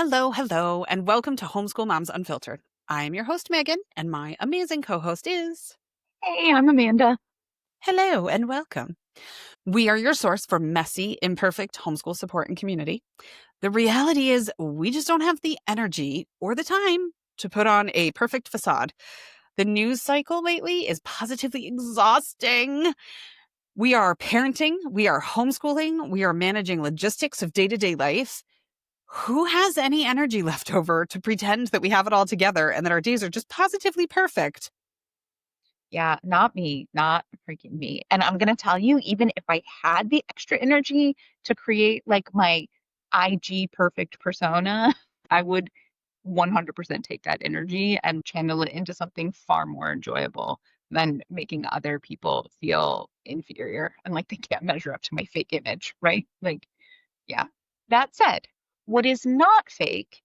Hello, hello, and welcome to Homeschool Moms Unfiltered. I am your host, Megan, and my amazing co-host is... Hey, I'm Amanda. Hello, and welcome. We are your source for messy, imperfect homeschool support and community. The reality is we just don't have the energy or the time to put on a perfect facade. The news cycle lately is positively exhausting. We are parenting, we are homeschooling, we are managing logistics of day-to-day life. Who has any energy left over to pretend that we have it all together and that our days are just positively perfect? Yeah, not me, not freaking me. And I'm gonna tell you, even if I had the extra energy to create like my IG perfect persona, I would 100% take that energy and channel it into something far more enjoyable than making other people feel inferior and like they can't measure up to my fake image, right? Like, yeah. That said, what is not fake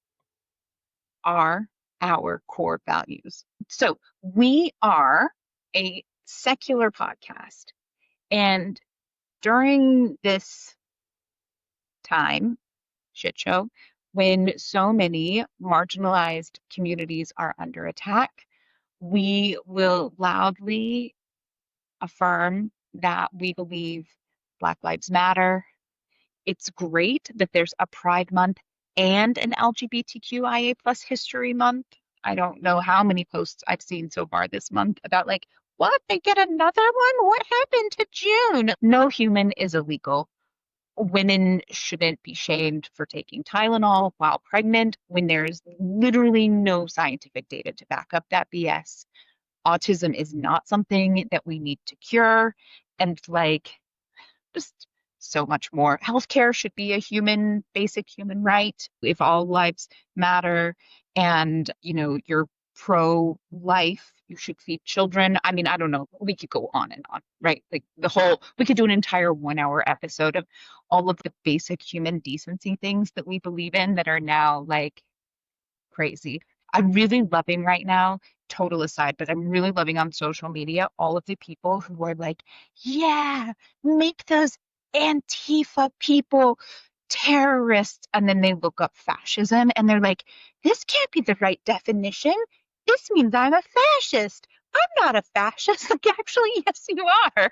are our core values. So we are a secular podcast. And during this time, shit show, when so many marginalized communities are under attack, we will loudly affirm that we believe Black Lives Matter. It's great that there's a Pride Month and an LGBTQIA plus History Month. I don't know how many posts I've seen so far this month about like, what? They get another one? What happened to June? No human is illegal. Women shouldn't be shamed for taking Tylenol while pregnant when there's literally no scientific data to back up that BS. Autism is not something that we need to cure. And like, just so much more. Healthcare should be a basic human right if all lives matter. And, you're pro-life, you should feed children. I mean, I don't know. We could go on and on, right? Like we could do an entire 1 hour episode of all of the basic human decency things that we believe in that are now like crazy. I'm really loving right now, total aside, but I'm really loving on social media all of the people who are like, yeah, make those Antifa people terrorists. And then they look up fascism and they're like, this can't be the right definition. This means I'm a fascist. I'm not a fascist. Like, actually, yes, you are.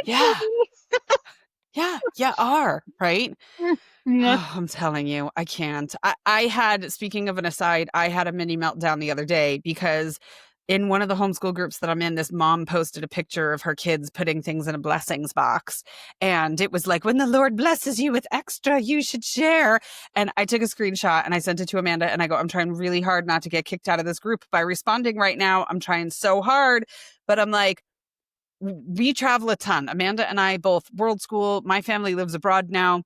Yeah, yeah, you are, right? Yeah. Oh, I'm telling you, I can't. I had, speaking of an aside, I had a mini meltdown the other day because in one of the homeschool groups that I'm in, this mom posted a picture of her kids putting things in a blessings box. And it was like, when the Lord blesses you with extra, you should share. And I took a screenshot and I sent it to Amanda and I go, I'm trying really hard not to get kicked out of this group by responding right now. I'm trying so hard. But I'm like, we travel a ton. Amanda and I both world school. My family lives abroad now.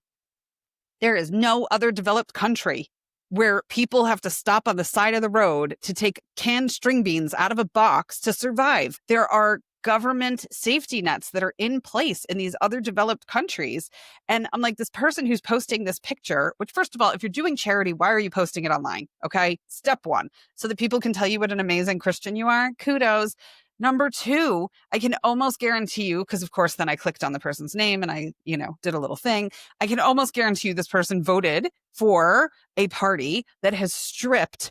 There is no other developed country where people have to stop on the side of the road to take canned string beans out of a box to survive. There are government safety nets that are in place in these other developed countries. And I'm like, this person who's posting this picture, which, first of all, if you're doing charity, why are you posting it online? Okay. Step one, so that people can tell you what an amazing Christian you are. Kudos. Number two, I can almost guarantee you, because of course, then I clicked on the person's name and I, did a little thing. I can almost guarantee you this person voted for a party that has stripped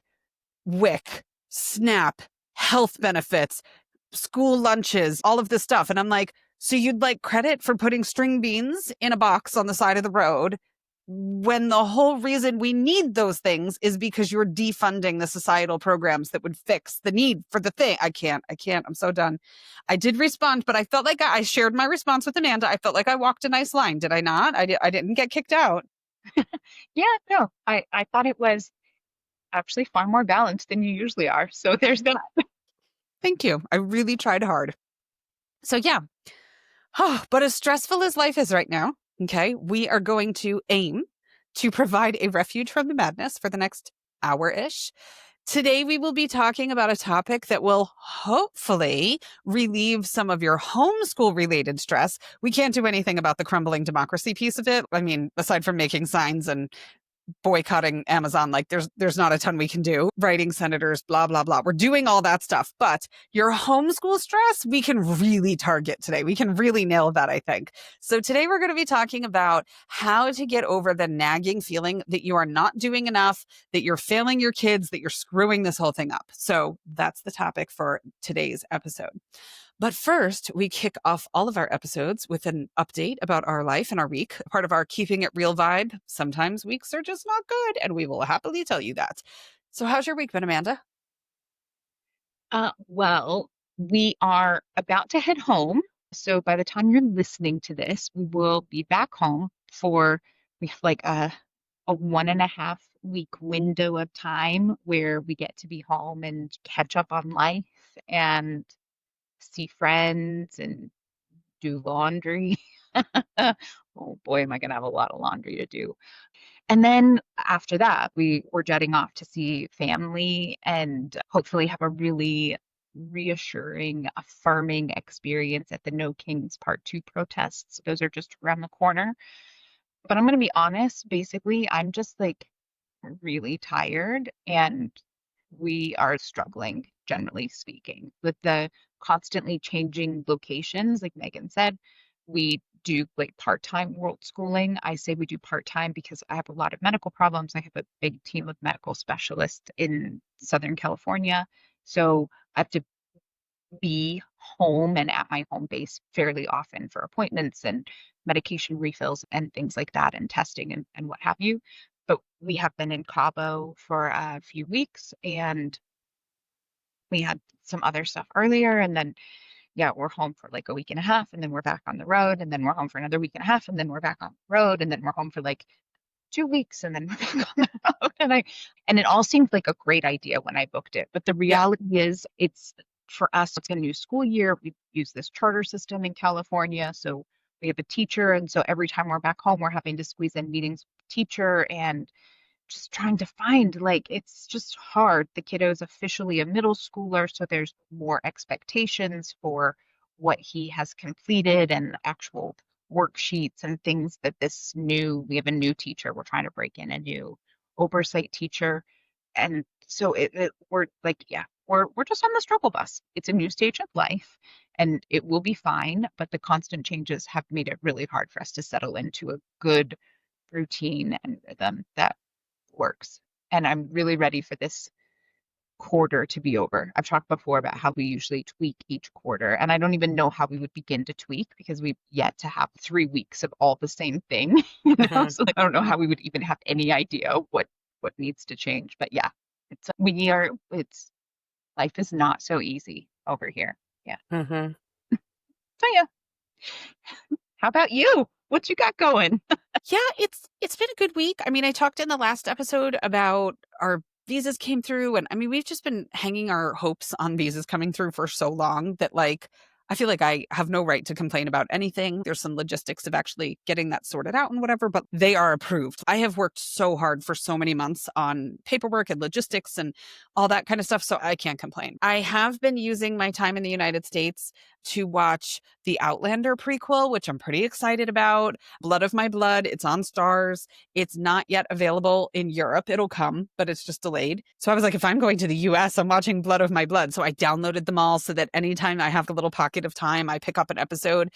WIC, SNAP, health benefits, school lunches, all of this stuff. And I'm like, so you'd like credit for putting string beans in a box on the side of the road when the whole reason we need those things is because you're defunding the societal programs that would fix the need for the thing. I can't. I'm so done. I did respond, but I felt like I shared my response with Amanda. I felt like I walked a nice line. Did I not? I didn't get kicked out. Yeah, no, I thought it was actually far more balanced than you usually are. So there's that. Thank you. I really tried hard. So yeah. Oh, but as stressful as life is right now, okay, we are going to aim to provide a refuge from the madness for the next hour-ish. Today, we will be talking about a topic that will hopefully relieve some of your homeschool related stress. We can't do anything about the crumbling democracy piece of it. I mean, aside from making signs and boycotting Amazon. Like there's not a ton we can do. Writing senators, blah, blah, blah. We're doing all that stuff. But your homeschool stress, we can really target today. We can really nail that, I think. So today we're going to be talking about how to get over the nagging feeling that you are not doing enough, that you're failing your kids, that you're screwing this whole thing up. So that's the topic for today's episode. But first, we kick off all of our episodes with an update about our life and our week, part of our keeping it real vibe. Sometimes weeks are just not good, and we will happily tell you that. So, how's your week been, Amanda? Well, we are about to head home. So by the time you're listening to this, we will be back home we have like a 1.5 week window of time where we get to be home and catch up on life and see friends and do laundry. Oh boy, am I gonna have a lot of laundry to do. And then after that, we were jetting off to see family and hopefully have a really reassuring, affirming experience at the No Kings Part 2 protests. Those are just around the corner. But I'm going to be honest, basically, I'm just like really tired and we are struggling, generally speaking, with the constantly changing locations. Like Meagan said, we do like part-time world schooling. I say we do part-time because I have a lot of medical problems. I have a big team of medical specialists in Southern California. So I have to be home and at my home base fairly often for appointments and medication refills and things like that and testing and what have you. But we have been in Cabo for a few weeks and we had some other stuff earlier. And then, yeah, we're home for like a week and a half and then we're back on the road. And then we're home for another week and a half and then we're back on the road. And then we're home for like 2 weeks and then we're back on the road. And it all seemed like a great idea when I booked it. But the Yeah. reality is it's for us, it's a new school year. We use this charter system in California. So we have a teacher. And so every time we're back home, we're having to squeeze in meetings with the teacher and just trying to find like it's just hard. The kiddo's officially a middle schooler, so there's more expectations for what he has completed and actual worksheets and things that we have a new teacher. We're trying to break in a new oversight teacher. And so we're like, yeah, we're just on the struggle bus. It's a new stage of life and it will be fine, but the constant changes have made it really hard for us to settle into a good routine and rhythm that works. And I'm really ready for this quarter to be over. I've talked before about how we usually tweak each quarter, and I don't even know how we would begin to tweak because we've yet to have 3 weeks of all the same thing, you know? Mhm. So I don't know how we would even have any idea what needs to change. But yeah, it's life is not so easy over here. Yeah. Mhm. So yeah, how about you? What you got going? Yeah, it's been a good week. I mean, I talked in the last episode about our visas came through, and I mean, we've just been hanging our hopes on visas coming through for so long that like I feel like I have no right to complain about anything. There's some logistics of actually getting that sorted out and whatever, but they are approved. I have worked so hard for so many months on paperwork and logistics and all that kind of stuff, so I can't complain. I have been using my time in the United States to watch the Outlander prequel, which I'm pretty excited about. Blood of My Blood. It's on Stars. It's not yet available in Europe. It'll come, but it's just delayed. So I was like, if I'm going to the US, I'm watching Blood of My Blood. So I downloaded them all so that anytime I have a little pocket of time, I pick up an episode.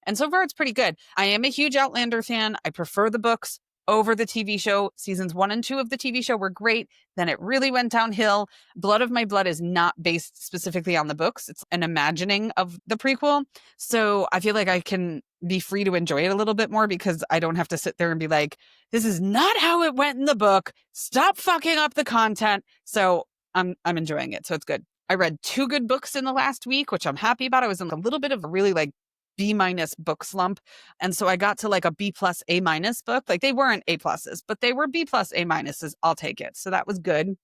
And so far, it's pretty good. I am a huge Outlander fan. I prefer the books over the TV show. Seasons 1 and 2 of the TV show were great. Then it really went downhill. Blood of My Blood is not based specifically on the books. It's an imagining of the prequel. So I feel like I can be free to enjoy it a little bit more because I don't have to sit there and be like, this is not how it went in the book. Stop fucking up the content. So I'm enjoying it. So it's good. I read 2 good books in the last week, which I'm happy about. I was in a little bit of a really like B- book slump. And so I got to like a B+ A- book. Like they weren't A+, but they were B+ A-. I'll take it. So that was good.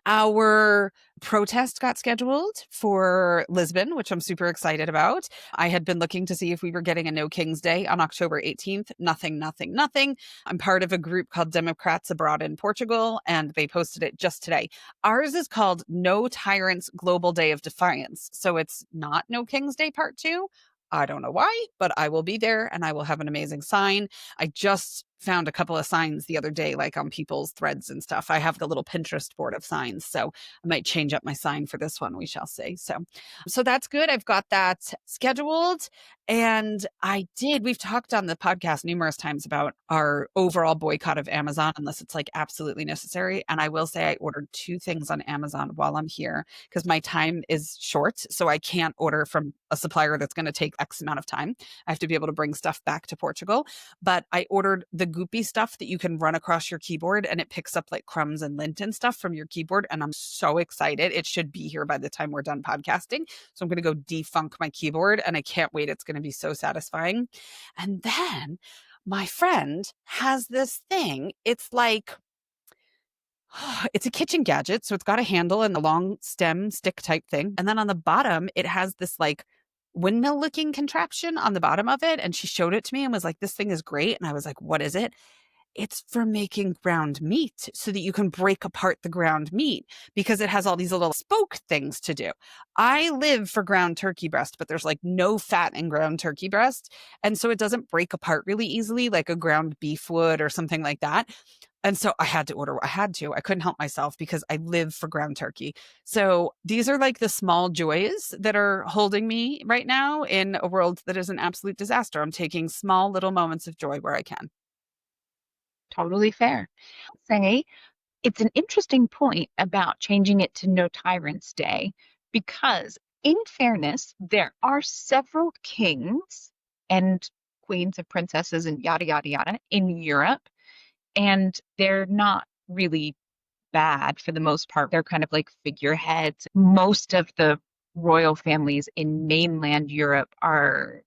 Our protest got scheduled for Lisbon, which I'm super excited about. I had been looking to see if we were getting a No Kings Day on October 18th. Nothing, nothing, nothing. I'm part of a group called Democrats Abroad in Portugal, and they posted it just today. Ours is called No Tyrants Global Day of Defiance. So it's not No Kings Day Part 2. I don't know why, but I will be there and I will have an amazing sign. I just found a couple of signs the other day, like on people's threads and stuff. I have the little Pinterest board of signs, so I might change up my sign for this one. We shall see. So that's good. I've got that scheduled. And we've talked on the podcast numerous times about our overall boycott of Amazon, unless it's like absolutely necessary. And I will say I ordered 2 things on Amazon while I'm here because my time is short. So I can't order from a supplier that's going to take X amount of time. I have to be able to bring stuff back to Portugal. But I ordered the goopy stuff that you can run across your keyboard and it picks up like crumbs and lint and stuff from your keyboard. And I'm so excited. It should be here by the time we're done podcasting. So I'm going to go defunk my keyboard and I can't wait. It's going to be so satisfying. And then my friend has this thing. It's like, it's a kitchen gadget. So it's got a handle and a long stem stick type thing. And then on the bottom, it has this like windmill looking contraption on the bottom of it. And she showed it to me and was like, this thing is great. And I was like, what is it? It's for making ground meat so that you can break apart the ground meat because it has all these little spoke things to do. I live for ground turkey breast, but there's like no fat in ground turkey breast. And so it doesn't break apart really easily like a ground beef would or something like that. And so I had to order. I couldn't help myself because I live for ground turkey. So these are like the small joys that are holding me right now in a world that is an absolute disaster. I'm taking small little moments of joy where I can. Totally fair. Say, it's an interesting point about changing it to No Tyrants Day because, in fairness, there are several kings and queens and princesses and yada, yada, yada in Europe, and they're not really bad for the most part. They're kind of like figureheads. Most of the royal families in mainland Europe are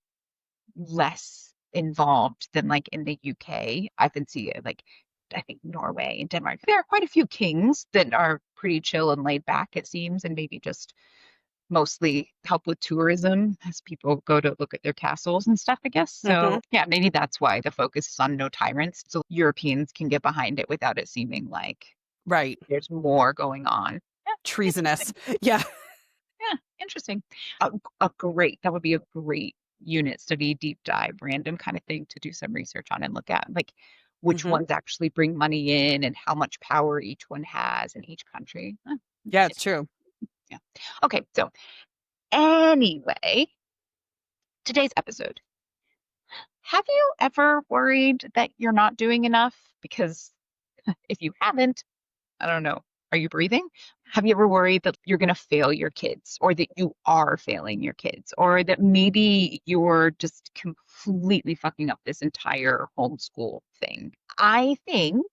less involved than like in the UK. I can see it like I think Norway and Denmark. There are quite a few kings that are pretty chill and laid back, it seems, and maybe just mostly help with tourism as people go to look at their castles and stuff, I guess. So yeah, maybe that's why the focus is on no tyrants. So Europeans can get behind it without it seeming like Right. there's more going on. Yeah, treasonous. Yeah. Yeah, interesting. That would be a great unit study, deep dive, random kind of thing to do some research on and look at, like which ones actually bring money in and how much power each one has in each country. Yeah, it's true. Yeah. Okay, so anyway, today's episode. Have you ever worried that you're not doing enough? Because if you haven't, I don't know. Are you breathing? Have you ever worried that you're going to fail your kids or that you are failing your kids or that maybe you're just completely fucking up this entire homeschool thing? I think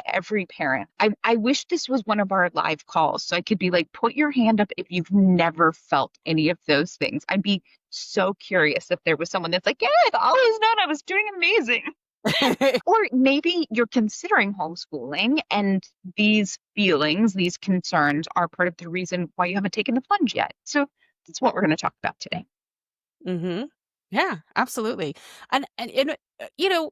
every parent, I wish this was one of our live calls so I could be like, put your hand up if you've never felt any of those things. I'd be so curious if there was someone that's like, yeah, I've always known I was doing amazing. Or maybe you're considering homeschooling and these feelings, these concerns are part of the reason why you haven't taken the plunge yet. So that's what we're going to talk about today. Yeah, absolutely. And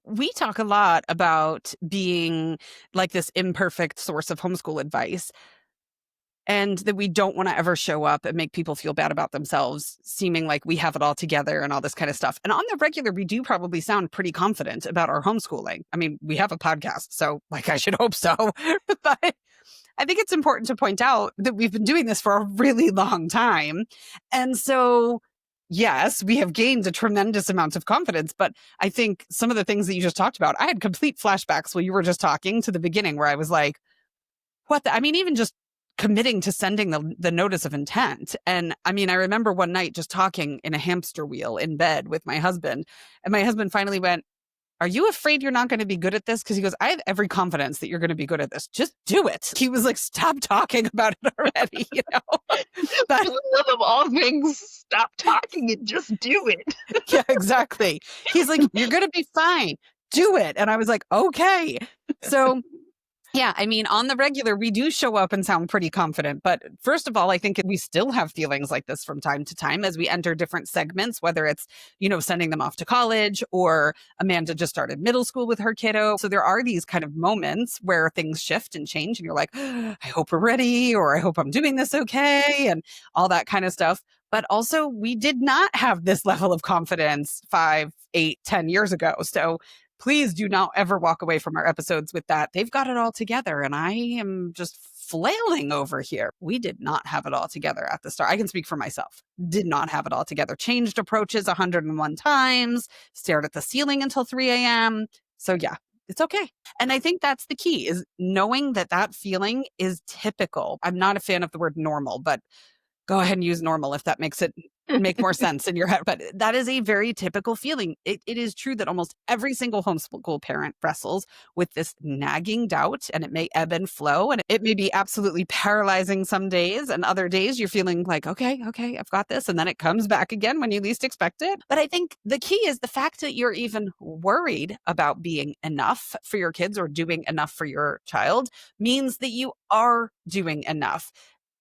we talk a lot about being like this imperfect source of homeschool advice and that we don't want to ever show up and make people feel bad about themselves, seeming like we have it all together and all this kind of stuff. And on the regular, we do probably sound pretty confident about our homeschooling. I mean, we have a podcast, so like I should hope so. But I think it's important to point out that we've been doing this for a really long time. And so, yes, we have gained a tremendous amount of confidence. But I think some of the things that you just talked about, I had complete flashbacks while you were just talking to the beginning where I was like, I mean, even just committing to sending the notice of intent. And I mean, I remember one night just talking in a hamster wheel in bed with my husband. And my husband finally went, are you afraid you're not going to be good at this? Because he goes, I have every confidence that you're going to be good at this. Just do it. He was like, stop talking about it already, you know? But for the love of all things, stop talking and just do it. Yeah, exactly. He's like, you're going to be fine. Do it. And I was like, okay. So Yeah, I mean, on the regular, we do show up and sound pretty confident. But first of all, I think we still have feelings like this from time to time as we enter different segments, whether it's, sending them off to college or Amanda just started middle school with her kiddo. So there are these kind of moments where things shift and change, and you're like, I hope we're ready, or I hope I'm doing this okay, and all that kind of stuff. But also, we did not have this level of confidence 5, 8, 10 years ago. So please do not ever walk away from our episodes with that. They've got it all together, and I am just flailing over here. We did not have it all together at the start. I can speak for myself. Did not have it all together. Changed approaches 101 times, stared at the ceiling until 3 a.m. So, yeah, it's okay. And I think that's the key, is knowing that that feeling is typical. I'm not a fan of the word normal, but go ahead and use normal if that makes it make more sense in your head. But that is a very typical feeling. It is true that almost every single homeschool parent wrestles with this nagging doubt, and it may ebb and flow, and it may be absolutely paralyzing some days, and other days you're feeling like, okay, I've got this. And then it comes back again when you least expect it. But I think the key is the fact that you're even worried about being enough for your kids or doing enough for your child means that you are doing enough.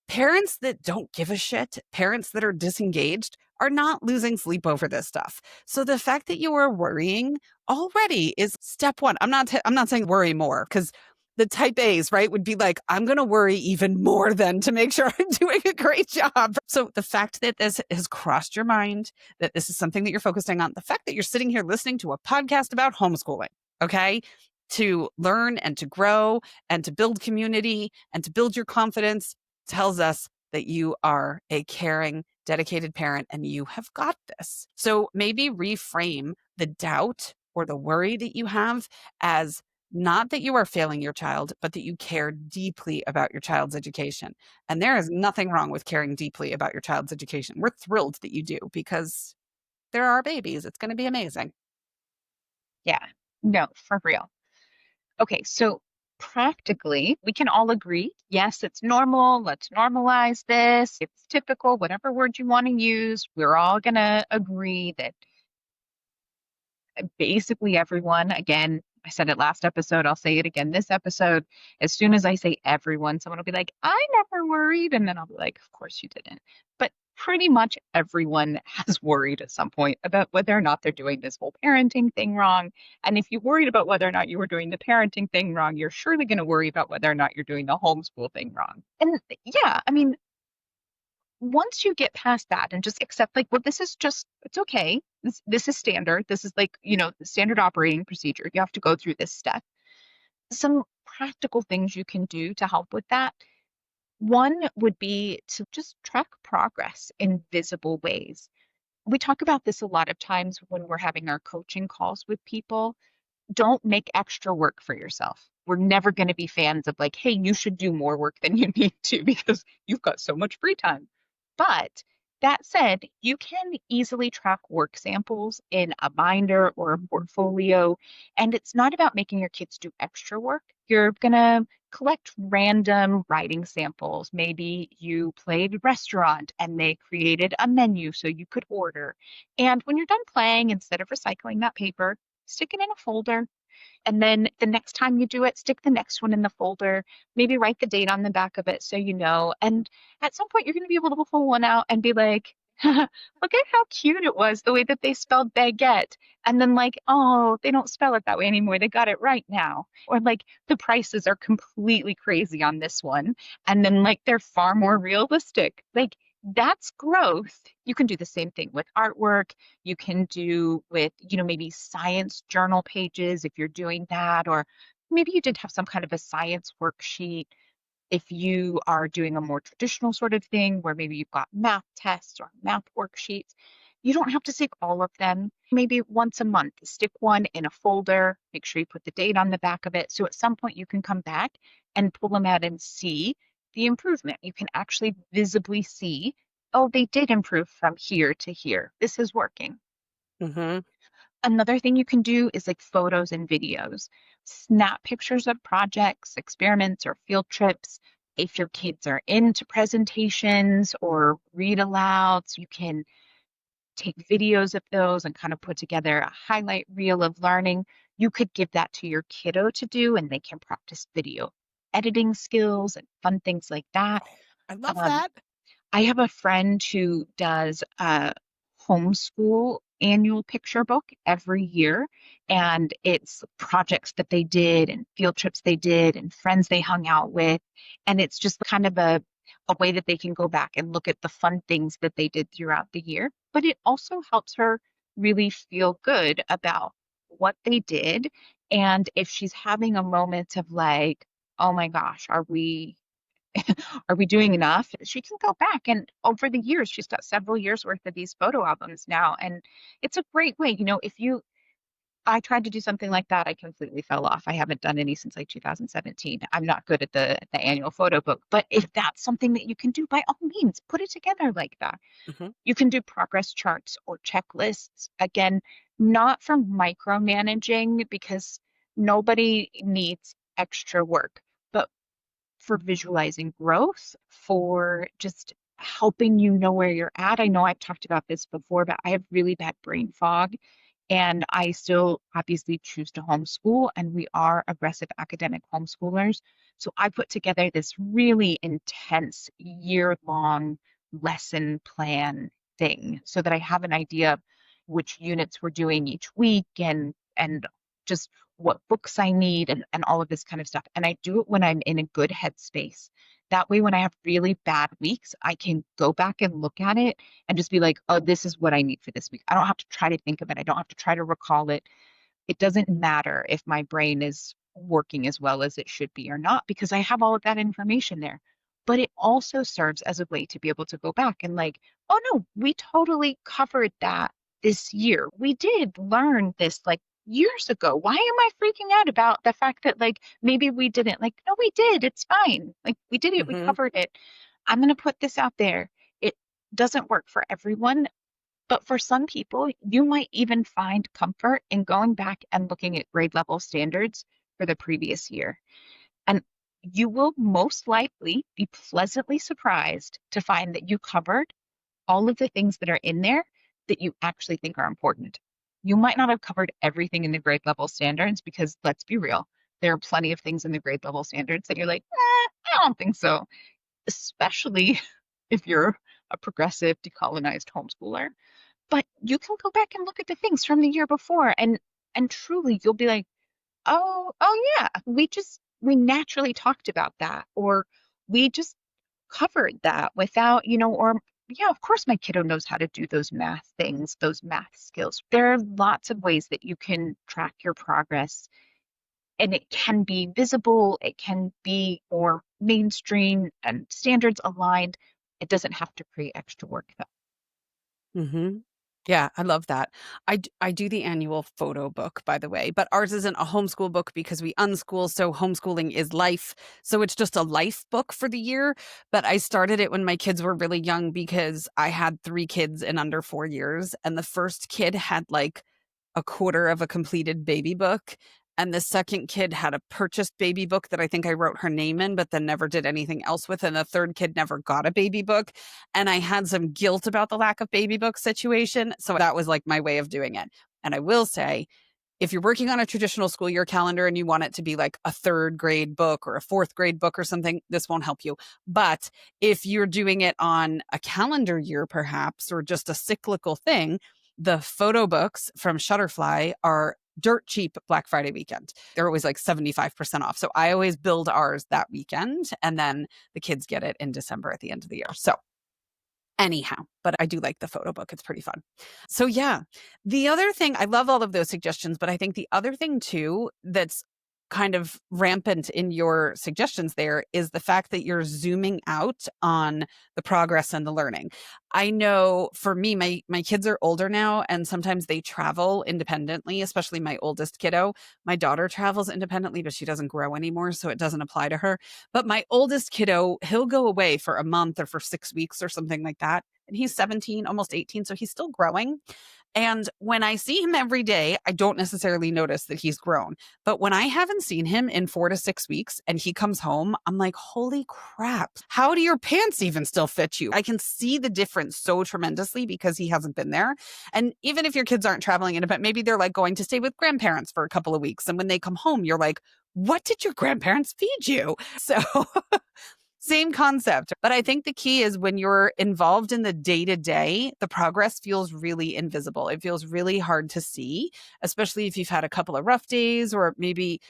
Parents that don't give a shit, parents that are disengaged, are not losing sleep over this stuff. So the fact that you are worrying already is step one. I'm not saying worry more, because the type A's, right, would be like, I'm going to worry even more then to make sure I'm doing a great job. So the fact that this has crossed your mind, that this is something that you're focusing on, the fact that you're sitting here listening to a podcast about homeschooling, okay, to learn and to grow and to build community and to build your confidence, tells us that you are a caring, dedicated parent and you have got this. So maybe reframe the doubt or the worry that you have as not that you are failing your child, but that you care deeply about your child's education. And there is nothing wrong with caring deeply about your child's education. We're thrilled that you do, because they're our babies. It's going to be amazing. Yeah, no, for real. Okay, so practically, we can all agree, yes, it's normal. Let's normalize this. It's typical, whatever word you want to use. We're all going to agree that basically everyone, again, I said it last episode, I'll say it again this episode. As soon as I say everyone, someone will be like, I never worried. And then I'll be like, of course you didn't. But pretty much everyone has worried at some point about whether or not they're doing this whole parenting thing wrong. And if you worried about whether or not you were doing the parenting thing wrong, you're surely going to worry about whether or not you're doing the homeschool thing wrong. And yeah, I mean, once you get past that and just accept, like, well, this is just, it's okay. This is standard. This is like, the standard operating procedure. You have to go through this step. Some practical things you can do to help with that. One would be to just track progress in visible ways. We talk about this a lot of times when we're having our coaching calls with people. Don't make extra work for yourself. We're never going to be fans of like, hey, you should do more work than you need to because you've got so much free time. But that said, you can easily track work samples in a binder or a portfolio. And it's not about making your kids do extra work. You're going to collect random writing samples. Maybe you played restaurant and they created a menu so you could order. And when you're done playing, instead of recycling that paper, stick it in a folder. And then the next time you do it, stick the next one in the folder. Maybe write the date on the back of it so you know. And at some point, you're going to be able to pull one out and be like, look at how cute it was, the way that they spelled baguette. And then, like, oh, they don't spell it that way anymore. They got it right now. Or, like, the prices are completely crazy on this one. And then, like, they're far more realistic. Like, that's growth. You can do the same thing with artwork. You can do with, maybe science journal pages if you're doing that, or maybe you did have some kind of a science worksheet. If you are doing a more traditional sort of thing where maybe you've got math tests or math worksheets, you don't have to stick all of them. Maybe once a month, stick one in a folder, make sure you put the date on the back of it. So at some point you can come back and pull them out and see the improvement. You can actually visibly see, oh, they did improve from here to here. This is working. Mm-hmm. Another thing you can do is like photos and videos. Snap pictures of projects, experiments, or field trips. If your kids are into presentations or read alouds, you can take videos of those and kind of put together a highlight reel of learning. You could give that to your kiddo to do, and they can practice video editing skills and fun things like that. Oh, I love Um, that. I have a friend who does a homeschool annual picture book every year, and it's projects that they did and field trips they did and friends they hung out with. And it's just kind of a way that they can go back and look at the fun things that they did throughout the year. But it also helps her really feel good about what they did. And if she's having a moment of like, oh my gosh, are we doing enough? She can go back and over the years, she's got several years worth of these photo albums now. And it's a great way. I tried to do something like that. I completely fell off. I haven't done any since like 2017. I'm not good at the annual photo book, but if that's something that you can do, by all means, put it together like that. Mhm. You can do progress charts or checklists. Again, not for micromanaging because nobody needs extra work, but for visualizing growth, for just helping you know where you're at. I know I've talked about this before, but I have really bad brain fog. And I still obviously choose to homeschool, and we are aggressive academic homeschoolers. So I put together this really intense year-long lesson plan thing so that I have an idea of which units we're doing each week and just what books I need and all of this kind of stuff. And I do it when I'm in a good headspace. That way, when I have really bad weeks, I can go back and look at it and just be like, oh, this is what I need for this week. I don't have to try to think of it. I don't have to try to recall it. It doesn't matter if my brain is working as well as it should be or not, because I have all of that information there. But it also serves as a way to be able to go back and like, oh no, we totally covered that this year. We did learn this like years ago. Why am I freaking out about the fact that like maybe we didn't? Like, no, we did. It's fine. Like we did it, we Mhm. covered it. I'm going to put this out there. It doesn't work for everyone, but for some people, you might even find comfort in going back and looking at grade level standards for the previous year. And you will most likely be pleasantly surprised to find that you covered all of the things that are in there that you actually think are important. You might not have covered everything in the grade level standards because let's be real, there are plenty of things in the grade level standards that you're like, I don't think so, especially if you're a progressive decolonized homeschooler. But you can go back and look at the things from the year before and truly you'll be like, oh yeah, we naturally talked about that, or we just covered that without, or yeah, of course my kiddo knows how to do those math things, those math skills. There are lots of ways that you can track your progress, and it can be visible, it can be more mainstream and standards aligned. It doesn't have to create extra work though. Mhm. Yeah, I love that. I do the annual photo book, by the way, but ours isn't a homeschool book because we unschool, so homeschooling is life. So it's just a life book for the year, but I started it when my kids were really young because I had 3 kids in under 4 years, and the first kid had, like, a quarter of a completed baby book, and the second kid had a purchased baby book that I think I wrote her name in, but then never did anything else with, and the third kid never got a baby book, and I had some guilt about the lack of baby book situation, so that was, like, my way of doing it. And I will say, if you're working on a traditional school year calendar and you want it to be like a 3rd grade book or a 4th grade book or something, this won't help you. But if you're doing it on a calendar year, perhaps, or just a cyclical thing, the photo books from Shutterfly are dirt cheap Black Friday weekend. They're always like 75% off. So I always build ours that weekend, and then the kids get it in December at the end of the year. So anyhow, but I do like the photo book. It's pretty fun. So yeah, the other thing, I love all of those suggestions, but I think the other thing too that's kind of rampant in your suggestions there is the fact that you're zooming out on the progress and the learning. I know for me, my kids are older now and sometimes they travel independently, especially my oldest kiddo. My daughter travels independently, but she doesn't grow anymore, so it doesn't apply to her. But my oldest kiddo, he'll go away for a month or for 6 weeks or something like that. And he's 17, almost 18, so he's still growing. And when I see him every day, I don't necessarily notice that he's grown. But when I haven't seen him in 4 to 6 weeks and he comes home, I'm like, holy crap. How do your pants even still fit you? I can see the difference so tremendously because he hasn't been there. And even if your kids aren't traveling in a bit, maybe they're like going to stay with grandparents for a couple of weeks. And when they come home, you're like, what did your grandparents feed you? So same concept. But I think the key is when you're involved in the day to day, the progress feels really invisible. It feels really hard to see, especially if you've had a couple of rough days, or maybe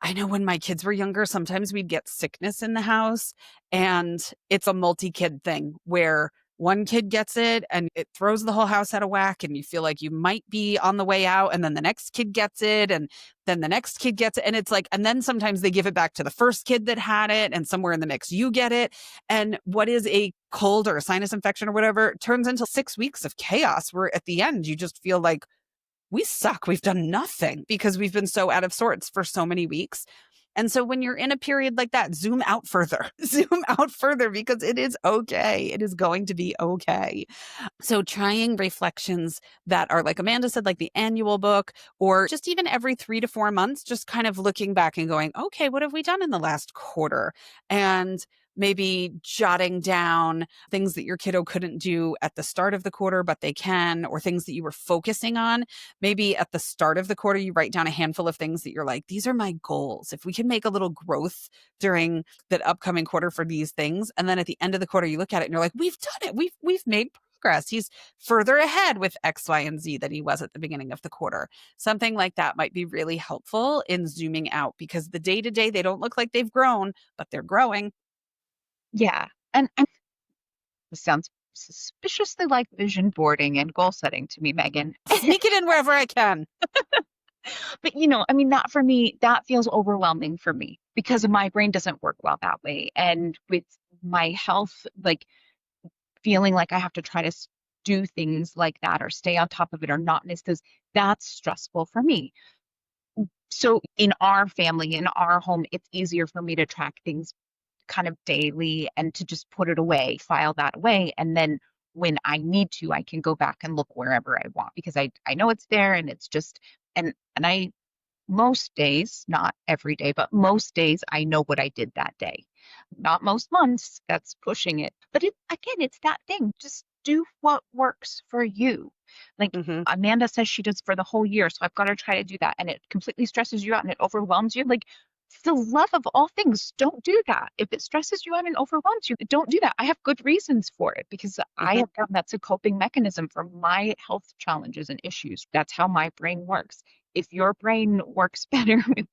I know when my kids were younger, sometimes we'd get sickness in the house, and it's a multi-kid thing where one kid gets it and it throws the whole house out of whack, and you feel like you might be on the way out, and then the next kid gets it, and then the next kid gets it. And it's like, and then sometimes they give it back to the first kid that had it, and somewhere in the mix you get it. And what is a cold or a sinus infection or whatever turns into 6 weeks of chaos where at the end you just feel like, we suck. We've done nothing because we've been so out of sorts for so many weeks. And so when you're in a period like that, zoom out further, zoom out further because it is okay. It is going to be okay. So trying reflections that are, like Amanda said, like the annual book, or just even every 3 to 4 months, just kind of looking back and going, okay, what have we done in the last quarter? And maybe jotting down things that your kiddo couldn't do at the start of the quarter, but they can, or things that you were focusing on. Maybe at the start of the quarter, you write down a handful of things that you're like, these are my goals. If we can make a little growth during that upcoming quarter for these things. And then at the end of the quarter, you look at it and you're like, we've done it. We've made progress. He's further ahead with X, Y, and Z than he was at the beginning of the quarter. Something like that might be really helpful in zooming out because the day to day, they don't look like they've grown, but they're growing. Yeah. And this sounds suspiciously like vision boarding and goal setting to me, Megan. Sneak it in wherever I can. But I mean, that for me, that feels overwhelming for me because my brain doesn't work well that way. And with my health, like feeling like I have to try to do things like that or stay on top of it or not miss those, that's stressful for me. So in our family, in our home, it's easier for me to track things kind of daily and to just put it away, file that away. And then when I need to, I can go back and look wherever I want because I know it's there and it's just, and I, most days, not every day, but most days, I know what I did that day. Not most months, that's pushing it. But again, it's that thing. Just do what works for you. Like Mm-hmm. Amanda says she does for the whole year. So I've got to try to do that. And it completely stresses you out and it overwhelms you. Like for the love of all things, don't do that. If it stresses you out and overwhelms you, don't do that. I have good reasons for it because I Mm-hmm. have found that's a coping mechanism for my health challenges and issues. That's how my brain works. If your brain works better with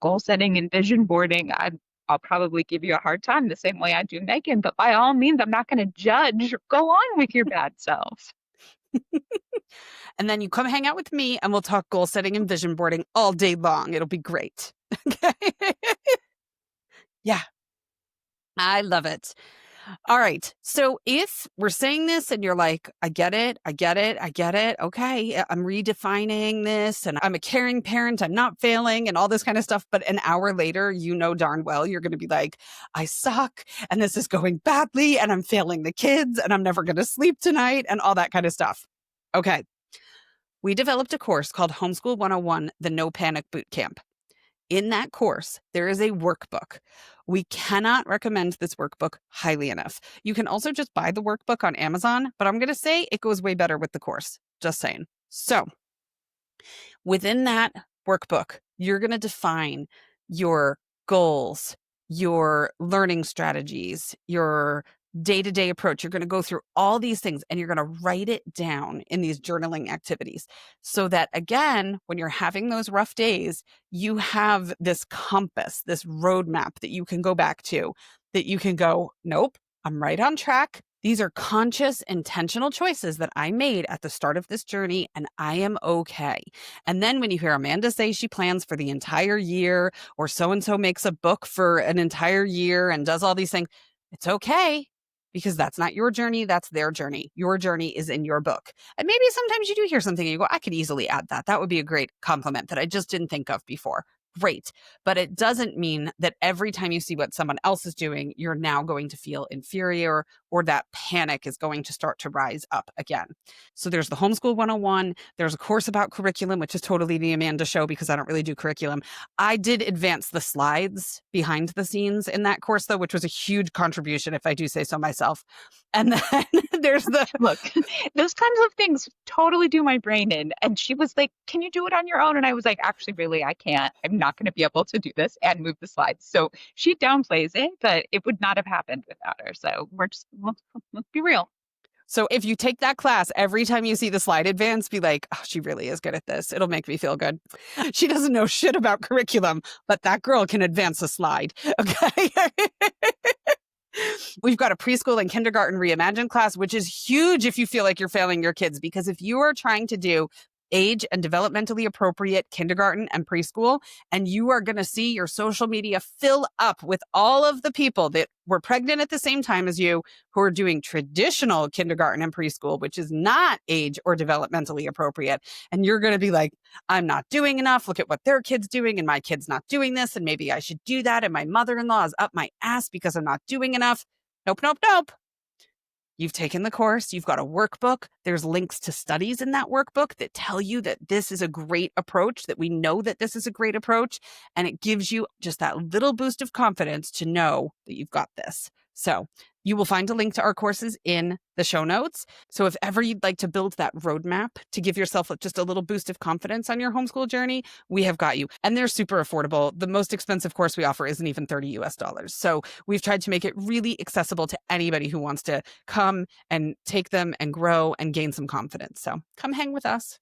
goal setting and vision boarding, I'll probably give you a hard time the same way I do Megan, but by all means, I'm not going to judge. Go on with your bad self. And then you come hang out with me and we'll talk goal setting and vision boarding all day long. It'll be great. Okay. Yeah, I love it. All right. So if we're saying this and you're like, I get it, I get it, I get it. Okay. I'm redefining this and I'm a caring parent. I'm not failing and all this kind of stuff. But an hour later, you know darn well you're going to be like, I suck and this is going badly and I'm failing the kids and I'm never going to sleep tonight and all that kind of stuff. Okay. We developed a course called Homeschool 101, the No Panic Boot Camp. In that course, there is a workbook. We cannot recommend this workbook highly enough. You can also just buy the workbook on Amazon, but I'm going to say it goes way better with the course. Just saying. So within that workbook, you're going to define your goals, your learning strategies, your day-to-day approach. You're going to go through all these things and you're going to write it down in these journaling activities so that, again, when you're having those rough days, you have this compass, this roadmap that you can go back to, that you can go, nope, I'm right on track. These are conscious, intentional choices that I made at the start of this journey, and I am okay. And then when you hear Amanda say she plans for the entire year, or so-and-so makes a book for an entire year and does all these things, it's okay because that's not your journey. That's their journey. Your journey is in your book. And maybe sometimes you do hear something and you go, I could easily add that. That would be a great compliment that I just didn't think of before. great. But it doesn't mean that every time you see what someone else is doing, you're now going to feel inferior or that panic is going to start to rise up again. So there's the Homeschool 101. There's a course about curriculum, which is totally the Amanda show because I don't really do curriculum. I did advance the slides behind the scenes in that course, though, which was a huge contribution, if I do say so myself. And then there's the Look, those kinds of things totally do my brain in. And she was like, "Can you do it on your own?" And I was like, "Actually, really, I can't. I'm not going to be able to do this and move the slides." So she downplays it, but it would not have happened without her. So let's be real. So if you take that class, every time you see the slide advance, be like, oh, she really is good at this. It'll make me feel good. She doesn't know shit about curriculum, but that girl can advance a slide. Okay. We've got a preschool and kindergarten reimagine class, which is huge if you feel like you're failing your kids, because if you are trying to do age and developmentally appropriate kindergarten and preschool, and you are going to see your social media fill up with all of the people that were pregnant at the same time as you who are doing traditional kindergarten and preschool, which is not age or developmentally appropriate. And you're going to be like, I'm not doing enough. Look at what their kid's doing, and my kid's not doing this. And maybe I should do that. And my mother-in-law is up my ass because I'm not doing enough. Nope, nope, nope. You've taken the course, you've got a workbook. There's links to studies in that workbook that tell you that this is a great approach, that we know that this is a great approach. And it gives you just that little boost of confidence to know that you've got this. So you will find a link to our courses in the show notes. So if ever you'd like to build that roadmap to give yourself just a little boost of confidence on your homeschool journey, we have got you. And they're super affordable. The most expensive course we offer isn't even $30. So we've tried to make it really accessible to anybody who wants to come and take them and grow and gain some confidence. So come hang with us.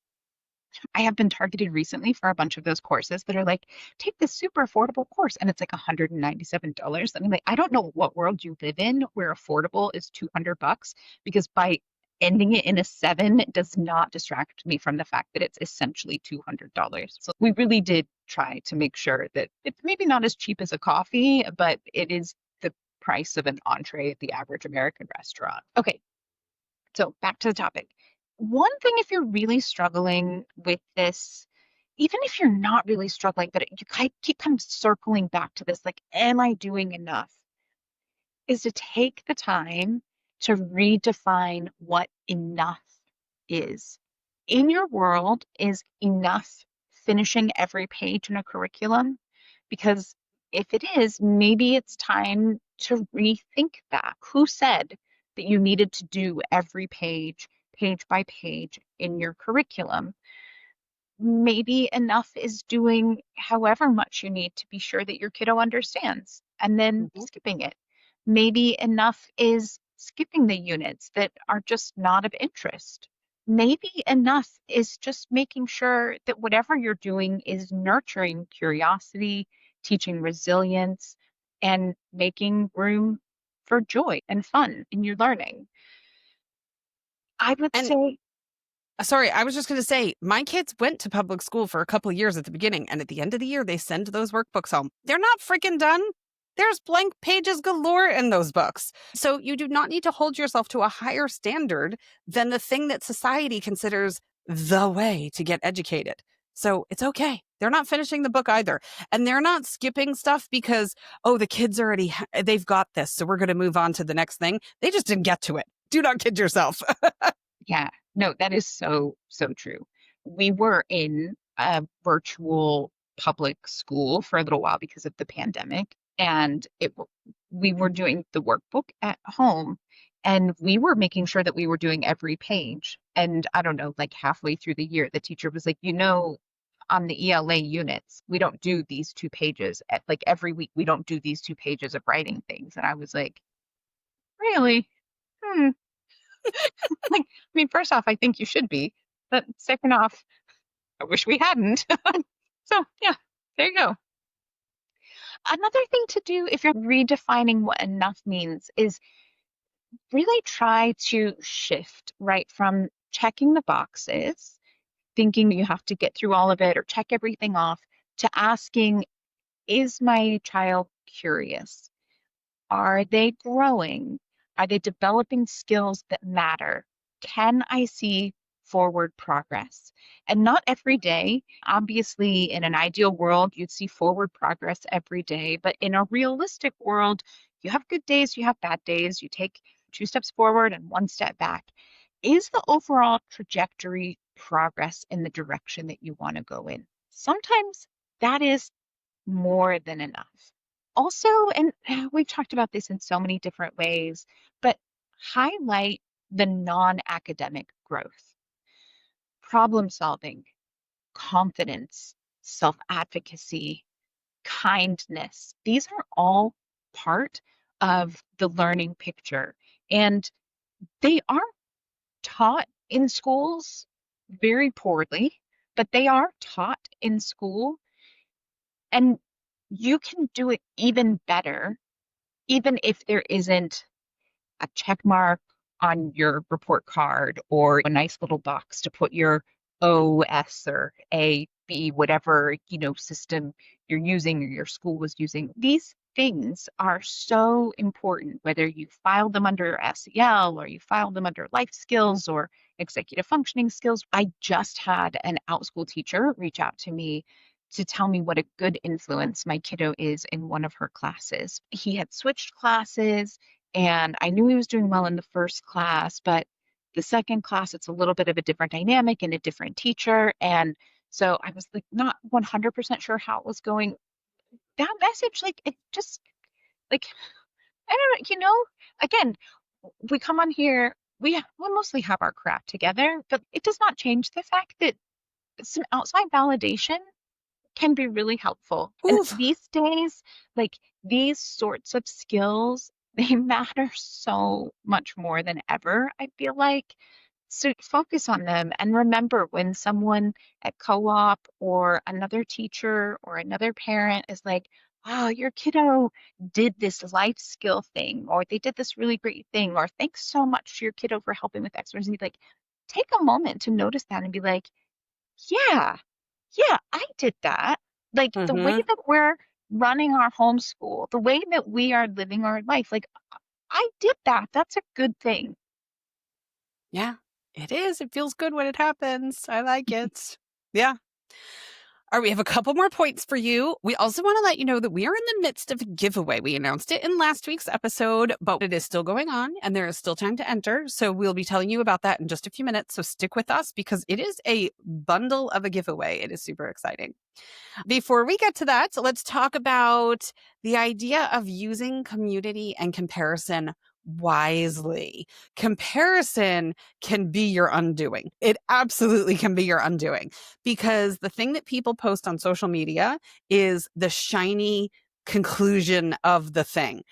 I have been targeted recently for a bunch of those courses that are like, take this super affordable course, and it's like $197. I mean, like, I don't know what world you live in where affordable is $200, because by ending it in a seven does not distract me from the fact that it's essentially $200. So we really did try to make sure that it's maybe not as cheap as a coffee, but it is the price of an entree at the average American restaurant. Okay, so back to the topic. One thing, if you're really struggling with this, even if you're not really struggling, but you keep kind of circling back to this, like, am I doing enough? Is to take the time to redefine what enough is. In your world, is enough finishing every page in a curriculum? Because if it is, maybe it's time to rethink that. Who said that you needed to do every page, page by page in your curriculum? Maybe enough is doing however much you need to be sure that your kiddo understands and then Mhm. skipping it. Maybe enough is skipping the units that are just not of interest. Maybe enough is just making sure that whatever you're doing is nurturing curiosity, teaching resilience, and making room for joy and fun in your learning. I would And say, sorry, I was just going to say, my kids went to public school for a couple of years at the beginning, and at the end of the year, they send those workbooks home. They're not freaking done. There's blank pages galore in those books. So you do not need to hold yourself to a higher standard than the thing that society considers the way to get educated. So it's okay. They're not finishing the book either. And they're not skipping stuff because, oh, the kids already, they've got this. So we're going to move on to the next thing. They just didn't get to it. Do not kid yourself. yeah, no, that is so, so true. We were in a virtual public school for a little while because of the pandemic, and we were doing the workbook at home, and we were making sure that we were doing every page. And I don't know, like halfway through the year, the teacher was like, on the ELA units, we don't do these 2 pages. Like every week, we don't do these 2 pages of writing things. And I was like, really? Hmm. Like, I mean, first off, I think you should be, but second off, I wish we hadn't. So, yeah, there you go. Another thing to do if you're redefining what enough means is really try to shift right from checking the boxes, thinking you have to get through all of it or check everything off, to asking, is my child curious? Are they growing? Are they developing skills that matter? Can I see forward progress. And not every day. Obviously, in an ideal world, you'd see forward progress every day. But in a realistic world, you have good days, you have bad days, you take two steps forward and one step back. Is the overall trajectory progress in the direction that you want to go in? Sometimes that is more than enough. Also, and we've talked about this in so many different ways, but highlight the non-academic growth, problem solving, confidence, self-advocacy, kindness. These are all part of the learning picture. And they are taught in schools very poorly, but they are taught in school. And you can do it even better, even if there isn't a check mark on your report card or a nice little box to put your OS or A, B, whatever, system you're using or your school was using. These things are so important, whether you file them under SEL or you file them under life skills or executive functioning skills. I just had an outschool teacher reach out to me to tell me what a good influence my kiddo is in one of her classes. He had switched classes and I knew he was doing well in the first class, but the second class, it's a little bit of a different dynamic and a different teacher. And so I was like not 100% sure how it was going. That message, like, it just, like, I don't know, again, we come on here, we mostly have our crap together, but it does not change the fact that some outside validation can be really helpful. And Oof. these days, like these sorts of skills, they matter so much more than ever, I feel like. So focus on them and remember when someone at co-op or another teacher or another parent is like, oh, your kiddo did this life skill thing, or they did this really great thing, or thanks so much to your kiddo for helping with X, Y, Z. Like, take a moment to notice that and be like, yeah, yeah, I did that. Like the way Mm-hmm. that we're running our homeschool, the way that we are living our life, like I did that. That's a good thing. Yeah, it is. It feels good when it happens. I like it. Yeah. All right, we have a couple more points for you. We also want to let you know that we are in the midst of a giveaway. We announced it in last week's episode, but it is still going on and there is still time to enter. So we'll be telling you about that in just a few minutes. So stick with us because it is a bundle of a giveaway. It is super exciting. Before we get to that, let's talk about the idea of using community and comparison wisely. Comparison can be your undoing. It absolutely can be your undoing because the thing that people post on social media is the shiny conclusion of the thing.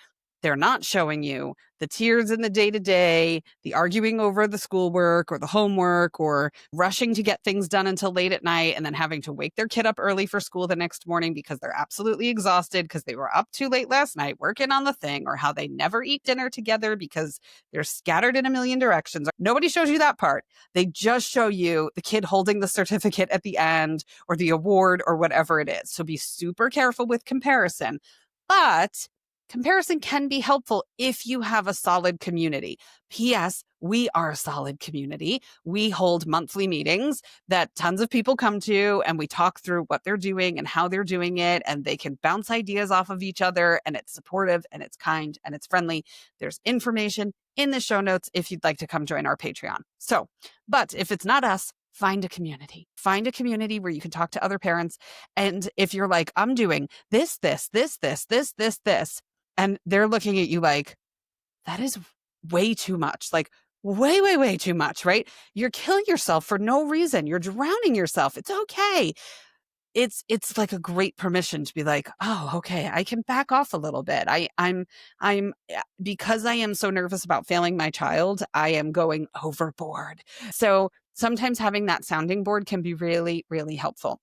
They're not showing you the tears in the day to day, the arguing over the schoolwork or the homework, or rushing to get things done until late at night and then having to wake their kid up early for school the next morning because they're absolutely exhausted because they were up too late last night working on the thing, or how they never eat dinner together because they're scattered in a million directions. Nobody shows you that part. They just show you the kid holding the certificate at the end or the award or whatever it is. So be super careful with comparison. But comparison can be helpful if you have a solid community. P.S. We are a solid community. We hold monthly meetings that tons of people come to, and we talk through what they're doing and how they're doing it, and they can bounce ideas off of each other, and it's supportive, and it's kind, and it's friendly. There's information in the show notes if you'd like to come join our Patreon. So, but if it's not us, find a community. Find a community where you can talk to other parents. And if you're like, I'm doing this, and they're looking at you like, that is way too much, like way, way, way too much, right? You're killing yourself for no reason. You're drowning yourself. It's okay. It's like a great permission to be like, oh, okay, I can back off a little bit. I'm because I am so nervous about failing my child, I am going overboard. So sometimes having that sounding board can be really, really helpful.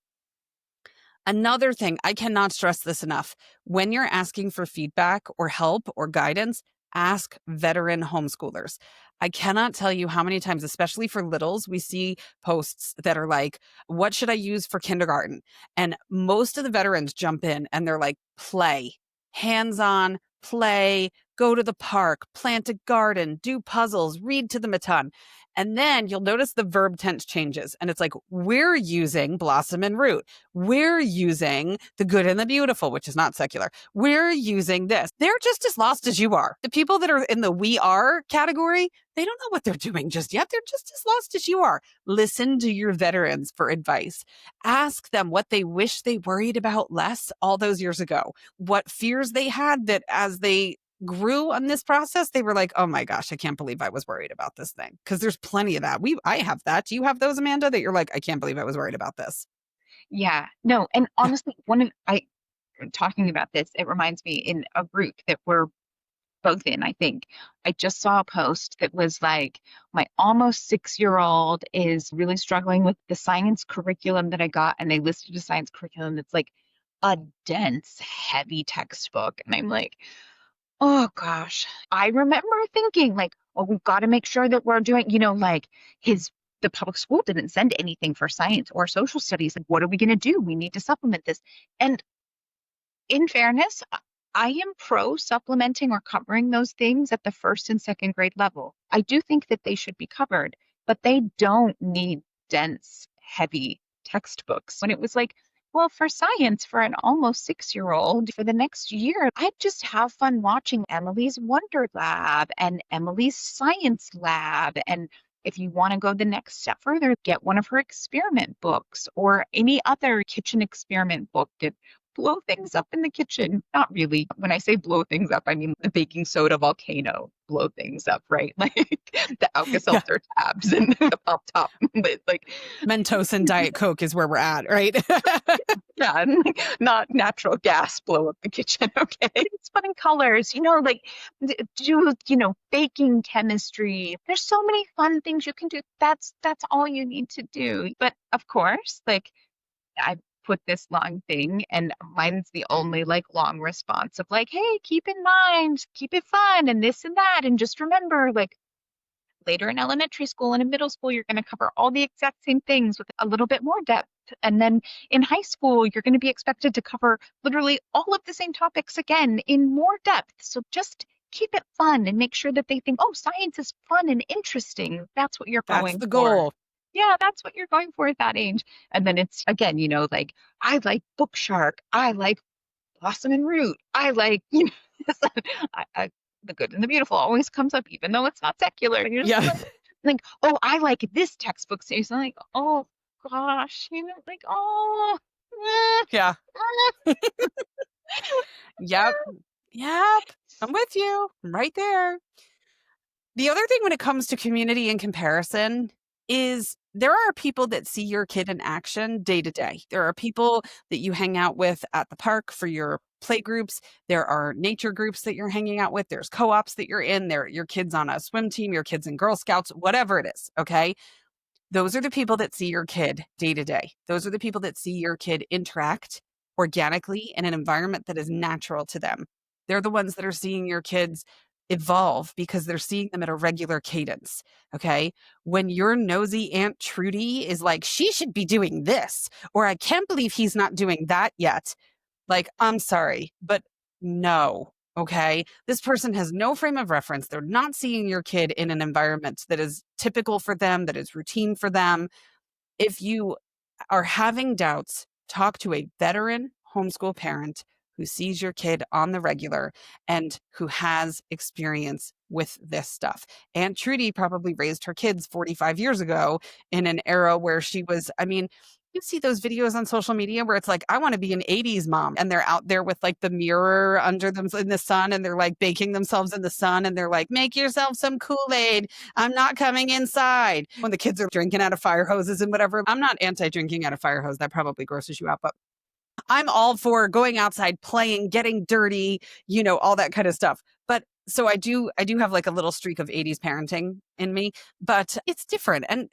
Another thing, I cannot stress this enough. When you're asking for feedback or help or guidance, ask veteran homeschoolers. I cannot tell you how many times, especially for littles, we see posts that are like, what should I use for kindergarten? And most of the veterans jump in and they're like, play, hands on, play, go to the park, plant a garden, do puzzles, read to them a ton. And then you'll notice the verb tense changes. And it's like, we're using blossom and root. We're using the good and the beautiful, which is not secular. We're using this. They're just as lost as you are. The people that are in the we are category, they don't know what they're doing just yet. They're just as lost as you are. Listen to your veterans for advice. Ask them what they wish they worried about less all those years ago, what fears they had that as they grew on this process, they were like, oh my gosh, I can't believe I was worried about this thing. Because there's plenty of that. I have that. Do you have those, Amanda, that you're like, I can't believe I was worried about this? Yeah, no, and honestly, talking about this, it reminds me in a group that we're both in, I think. I just saw a post that was like, my almost 6-year-old is really struggling with the science curriculum that I got, and they listed a science curriculum that's like a dense, heavy textbook. And I'm like, oh gosh. I remember thinking like, oh, we've got to make sure that we're doing, like the public school didn't send anything for science or social studies. Like, what are we going to do? We need to supplement this. And in fairness, I am pro supplementing or covering those things at the first and second grade level. I do think that they should be covered, but they don't need dense, heavy textbooks. When it was like, well, for science, for an almost 6-year-old, for the next year, I'd just have fun watching Emily's Wonder Lab and Emily's Science Lab. And if you want to go the next step further, get one of her experiment books or any other kitchen experiment book that blow things up in the kitchen. Not really. When I say blow things up, I mean the baking soda volcano blow things up, right? Like the Yeah. Alka-Seltzer tabs and the pop top lid. Like Mentos and Diet Coke is where we're at, right? yeah, and like, not natural gas blow up the kitchen. Okay, it's fun in colors, like do baking chemistry. There's so many fun things you can do. That's all you need to do. But of course, like I put this long thing, and mine's the only like long response of like, hey, keep in mind, keep it fun, and this and that, and just remember, like later in elementary school and in middle school, you're going to cover all the exact same things with a little bit more depth. And then in high school, you're going to be expected to cover literally all of the same topics again in more depth. So just keep it fun and make sure that they think, oh, science is fun and interesting. That's what you're That's going the for. goal. Yeah, that's what you're going for at that age. And then it's again, like I like Book Shark. I like Blossom and Root. I like, I, the good and the beautiful always comes up, even though it's not secular. You're just Yeah. like, oh, I like this textbook series. I'm like, oh gosh, like, oh, Yeah. Yep. Yep. I'm with you. I'm right there. The other thing when it comes to community and comparison is there are people that see your kid in action day to day. There are people that you hang out with at the park for your play groups. There are nature groups that you're hanging out with. There's co-ops that you're in. There, your kids on a swim team, your kids in Girl Scouts, whatever it is. Okay. Those are the people that see your kid day to day. Those are the people that see your kid interact organically in an environment that is natural to them. They're the ones that are seeing your kids evolve because they're seeing them at a regular cadence. Okay. When your nosy Aunt Trudy is like, she should be doing this, or I can't believe he's not doing that yet. Like, I'm sorry, but no. Okay. This person has no frame of reference. They're not seeing your kid in an environment that is typical for them, that is routine for them. If you are having doubts, talk to a veteran homeschool parent who sees your kid on the regular and who has experience with this stuff. Aunt Trudy probably raised her kids 45 years ago in an era where she was, I mean, you see those videos on social media where it's like, I want to be an 80s mom. And they're out there with like the mirror under them in the sun and they're like baking themselves in the sun and they're like, make yourself some Kool-Aid. I'm not coming inside. When the kids are drinking out of fire hoses and whatever. I'm not anti-drinking out of fire hose. That probably grosses you out, but I'm all for going outside, playing, getting dirty, all that kind of stuff. But so I do have like a little streak of 80s parenting in me, but it's different. And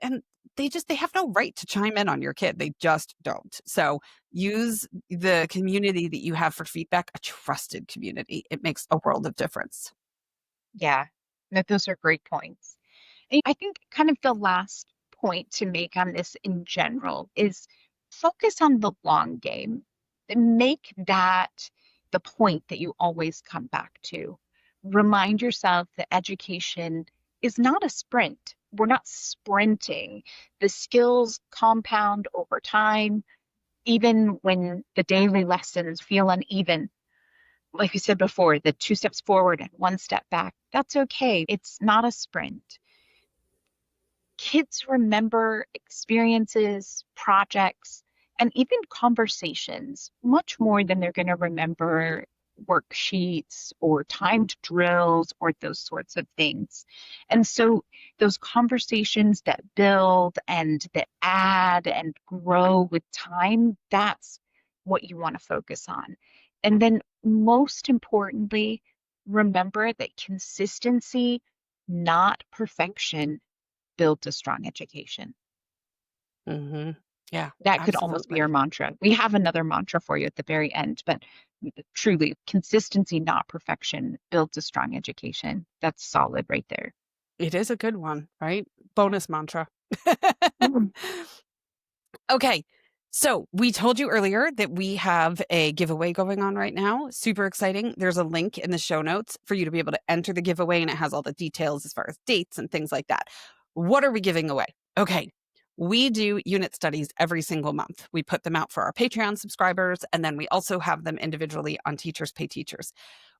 they have no right to chime in on your kid. They just don't. So use the community that you have for feedback, a trusted community. It makes a world of difference. yeah, no, those are great points. And I think kind of the last point to make on this in general is focus on the long game. Make that the point that you always come back to. Remind yourself that education is not a sprint. we're not sprinting. The skills compound over time, even when the daily lessons feel uneven. Like we said before, the 2 steps forward and 1 step back, that's okay. It's not a sprint. Kids remember experiences, projects, and even conversations much more than they're going to remember worksheets or timed drills or those sorts of things. And so those conversations that build and that add and grow with time, that's what you want to focus on. And then most importantly, remember that consistency, not perfection, builds a strong education. Mm-hmm. Yeah, That could almost be our absolutely. mantra. We have another mantra for you at the very end, but truly, consistency, not perfection, builds a strong education. That's solid right there. It is a good one, right? Yeah. Bonus mantra. Mhm. Okay. So we told you earlier that we have a giveaway going on right now. Super exciting. There's a link in the show notes for you to be able to enter the giveaway, and it has all the details as far as dates and things like that. What are we giving away? Okay. We do unit studies every single month. We put them out for our Patreon subscribers, and then we also have them individually on Teachers Pay Teachers.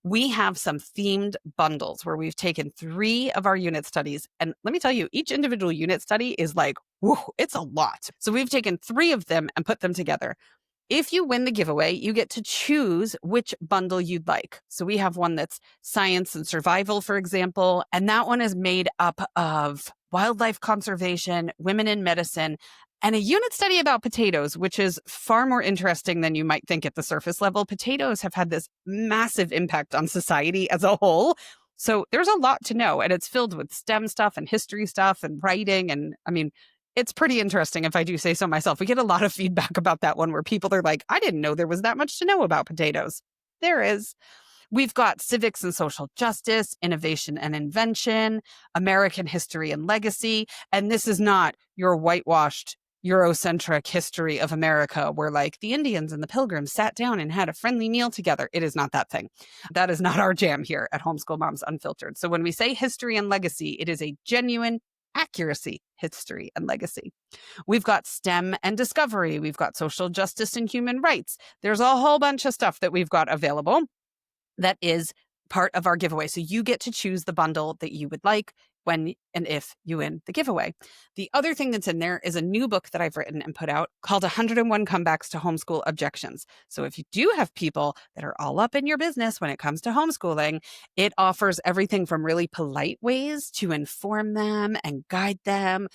We have some themed bundles where we've taken 3 of our unit studies. And let me tell you, each individual unit study is like, whew, it's a lot. So we've taken 3 of them and put them together. If you win the giveaway, you get to choose which bundle you'd like. So we have one that's science and survival, for example, and that one is made up of wildlife conservation, women in medicine, and a unit study about potatoes, which is far more interesting than you might think at the surface level. Potatoes have had this massive impact on society as a whole. So there's a lot to know, and it's filled with STEM stuff and history stuff and writing. And I mean, it's pretty interesting if I do say so myself. We get a lot of feedback about that one where people are like, I didn't know there was that much to know about potatoes. There is. We've got civics and social justice, innovation and invention, American history and legacy. And this is not your whitewashed Eurocentric history of America where like the Indians and the Pilgrims sat down and had a friendly meal together. It is not that thing. That is not our jam here at Homeschool Moms Unfiltered. So when we say history and legacy, it is a genuine accuracy, history and legacy. We've got STEM and discovery. We've got social justice and human rights. There's a whole bunch of stuff that we've got available that is part of our giveaway. So you get to choose the bundle that you would like when and if you win the giveaway. The other thing that's in there is a new book that I've written and put out called 101 Comebacks to Homeschool Objections. So if you do have people that are all up in your business when it comes to homeschooling, it offers everything from really polite ways to inform them and guide them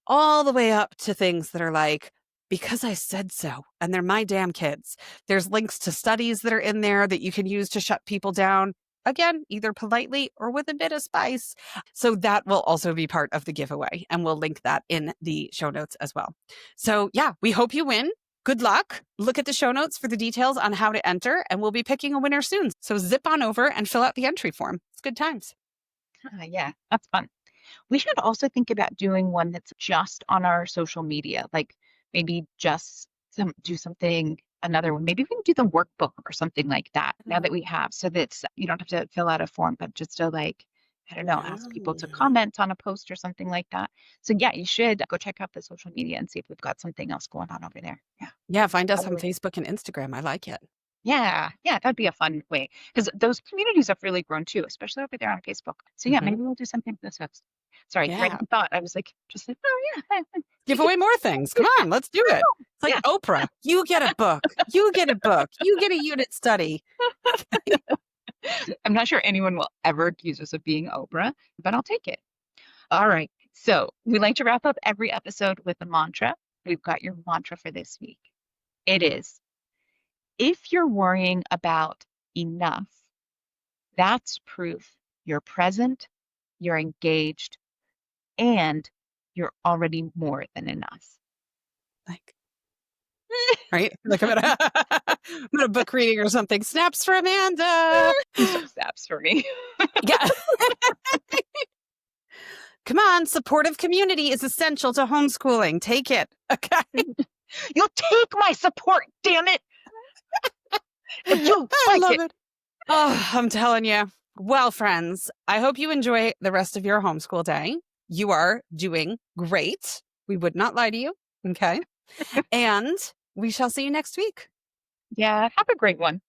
all the way up to things that are like, because I said so, and they're my damn kids. There's links to studies that are in there that you can use to shut people down. Again, either politely or with a bit of spice. So that will also be part of the giveaway, and we'll link that in the show notes as well. So yeah, we hope you win. Good luck. Look at the show notes for the details on how to enter, and we'll be picking a winner soon. So zip on over and fill out the entry form. It's good times. Yeah, that's fun. We should also think about doing one that's just on our social media, like maybe just do something, another one. Maybe we can do the workbook or something like that now that we have, so that you don't have to fill out a form, but just to like, I don't know, ask people to Oh. comment on a post or something like that. So yeah, you should go check out the social media and see if we've got something else going on over there. Yeah. Yeah, find us on Otherwise, Facebook and Instagram. I like it. yeah, that'd be a fun way because those communities have really grown too, especially over there on Facebook. So yeah, Mhm. maybe we'll do something with those. Sorry, Yeah. random thought. I was like, just like, oh yeah, we Give could away more things. do Come that. on, let's do I it. know. It's like Yeah, Oprah. You get a book. You get a book. You get a unit study. I'm not sure anyone will ever accuse us of being Oprah, but I'll take it. All right. So we like to wrap up every episode with a mantra. We've got your mantra for this week. It is, if you're worrying about enough, that's proof you're present, you're engaged, and you're already more than enough. Like, right? Like I'm at a book reading or something. Snaps for Amanda. No snaps for me. Yeah. Come on, supportive community is essential to homeschooling. Take it. Okay. You'll take my support, damn it. And you'll I like love it. it. Oh, I'm telling you. Well, friends, I hope you enjoy the rest of your homeschool day. You are doing great. We would not lie to you. Okay. And we shall see you next week. Yeah, have a great one.